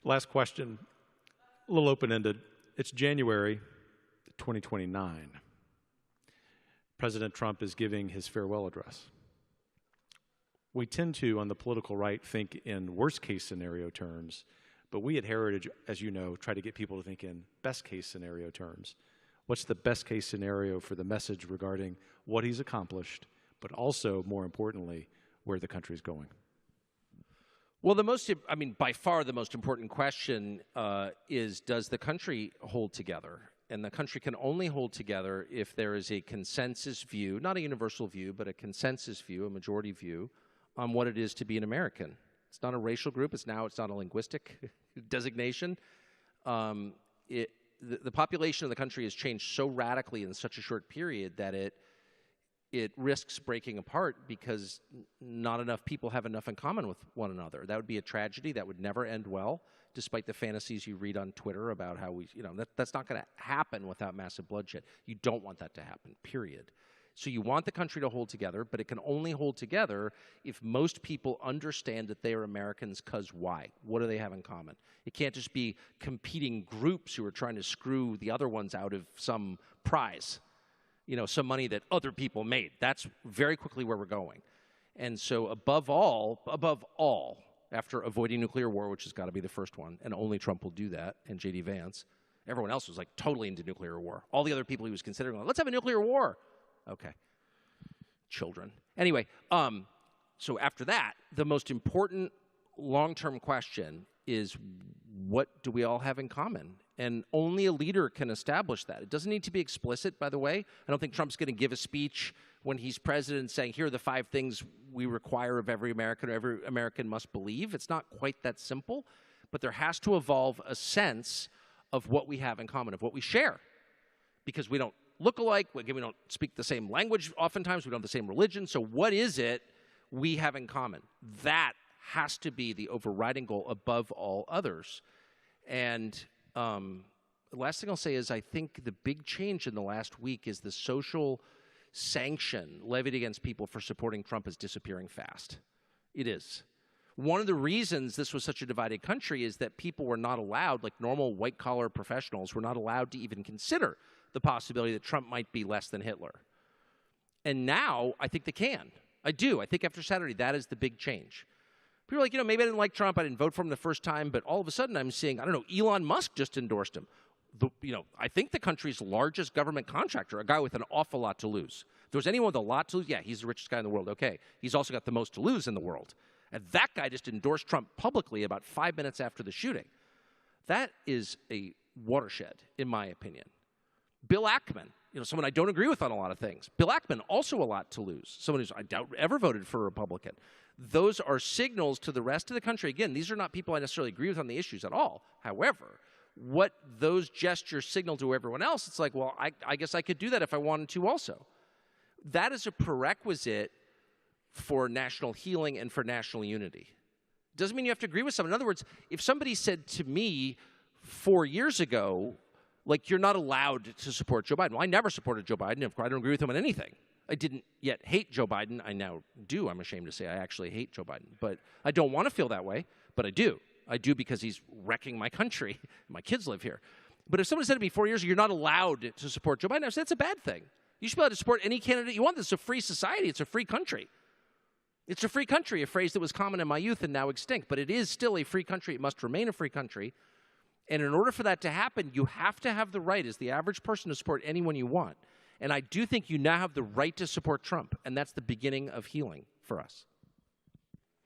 Last question, a little open-ended. It's January 2029. President Trump is giving his farewell address. We tend to, on the political right, think in worst-case scenario terms, but we at Heritage, as you know, try to get people to think in best-case scenario terms. What's the best-case scenario for the message regarding what he's accomplished, but also, more importantly, where the country's going? Well, by far the most important question is, does the country hold together? And the country can only hold together if there is a consensus view, not a universal view, but a consensus view, a majority view, on what it is to be an American. It's not a racial group. It's not a linguistic designation. The population of the country has changed so radically in such a short period that it risks breaking apart because not enough people have enough in common with one another. That would be a tragedy. That would never end well, despite the fantasies you read on Twitter about how that's not going to happen without massive bloodshed. You don't want that to happen, period. So you want the country to hold together, but it can only hold together if most people understand that they are Americans because why? What do they have in common? It can't just be competing groups who are trying to screw the other ones out of some prize, some money that other people made. That's very quickly where we're going. And so above all, after avoiding nuclear war, which has got to be the first one, and only Trump will do that, and J.D. Vance, everyone else was like totally into nuclear war. All the other people he was considering, let's have a nuclear war. Okay. Children. Anyway, so after that, the most important long-term question is, what do we all have in common? And only a leader can establish that. It doesn't need to be explicit, by the way. I don't think Trump's going to give a speech when he's president saying, here are the 5 things we require of every American or every American must believe. It's not quite that simple, but there has to evolve a sense of what we have in common, of what we share, because we don't look alike. We don't speak the same language oftentimes. We don't have the same religion. So what is it we have in common? That has to be the overriding goal above all others. And the last thing I'll say is I think the big change in the last week is the social sanction levied against people for supporting Trump is disappearing fast. It is. One of the reasons this was such a divided country is that people were not allowed, like normal white-collar professionals, were not allowed to even consider the possibility that Trump might be less than Hitler. And now, I think they can. I do. I think after Saturday, that is the big change. People are like, maybe I didn't like Trump, I didn't vote for him the first time, but all of a sudden I'm seeing, Elon Musk just endorsed him. I think the country's largest government contractor, a guy with an awful lot to lose. If there was anyone with a lot to lose, yeah, he's the richest guy in the world, okay. He's also got the most to lose in the world. And that guy just endorsed Trump publicly about 5 minutes after the shooting. That is a watershed, in my opinion. Bill Ackman, someone I don't agree with on a lot of things. Bill Ackman, also a lot to lose. Someone who's, I doubt, ever voted for a Republican. Those are signals to the rest of the country. Again, these are not people I necessarily agree with on the issues at all. However, what those gestures signal to everyone else, it's like, well, I guess I could do that if I wanted to also. That is a prerequisite for national healing and for national unity. Doesn't mean you have to agree with someone. In other words, if somebody said to me 4 years ago, like, you're not allowed to support Joe Biden. Well, I never supported Joe Biden. Of course, I don't agree with him on anything. I didn't yet hate Joe Biden. I now do. I'm ashamed to say I actually hate Joe Biden. But I don't want to feel that way, but I do. I do because he's wrecking my country. My kids live here. But if someone said to me 4 years ago, you're not allowed to support Joe Biden, I said, that's a bad thing. You should be allowed to support any candidate you want. This is a free society. It's a free country. It's a free country, a phrase that was common in my youth and now extinct. But it is still a free country. It must remain a free country. And in order for that to happen, you have to have the right as the average person to support anyone you want. And I do think you now have the right to support Trump, and that's the beginning of healing for us.